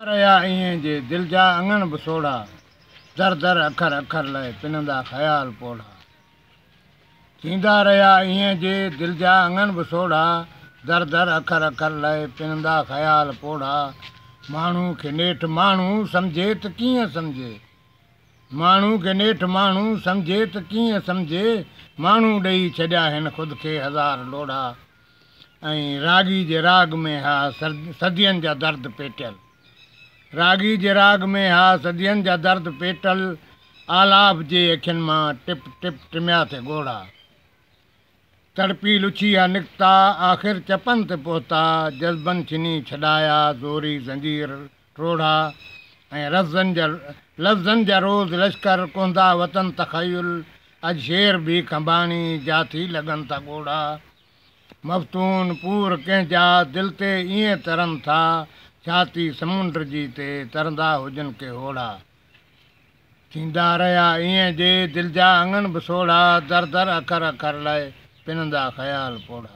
रहिया ईअं जे दिलि जा अङण बसोड़ा, दर दर अखर अखर लाइ पिनंदा ख़याल पोड़ा। थींदा रहिया ईअं जे दिलि जा अङण बसोड़ा, दर दर अखर अखर लाइ पिनंदा ख़याल पोड़ा। माण्हू खे नेठि माण्हू सम्झे त कीअं सम्झे, माण्हू खे नेठि माण्हू सम्झे त कीअं सम्झे, माण्हू ॾेई छॾिया हिन ख़ुदि खे हज़ार लोड़ा। ऐं रागी जे राग में हा सदियनि जा दर्द पेटियल, रागी जे राग में हा सदियनि जा दर्द पेटल, आलाप जे अखियुनि मां टिप टिप टिमिया थे ॻोढ़ा। तड़पी लुछी निकिता आख़िर चपन ते पहुता, जज़्बनि छिनी छॾाया ज़ोरी ज़ंजीर टोड़ा। ऐं लफ़्ज़नि जा रोज़ लश्कर कोंदा वतन तख़युल, अॼु शेर बि खंबाणी जाथी लॻनि था ॻोढ़ा। मफ़्तून पूर कंहिंजा दिलि ते ईअं तरनि था, छाती समुंड जी ते तरंदा हुजनि के होड़ा। थींदा रहिया ईअं जे दिलि जा अङण बसोड़ा, दर दर अखर अखर लाइ पिनंदा ख़याल पोड़ा।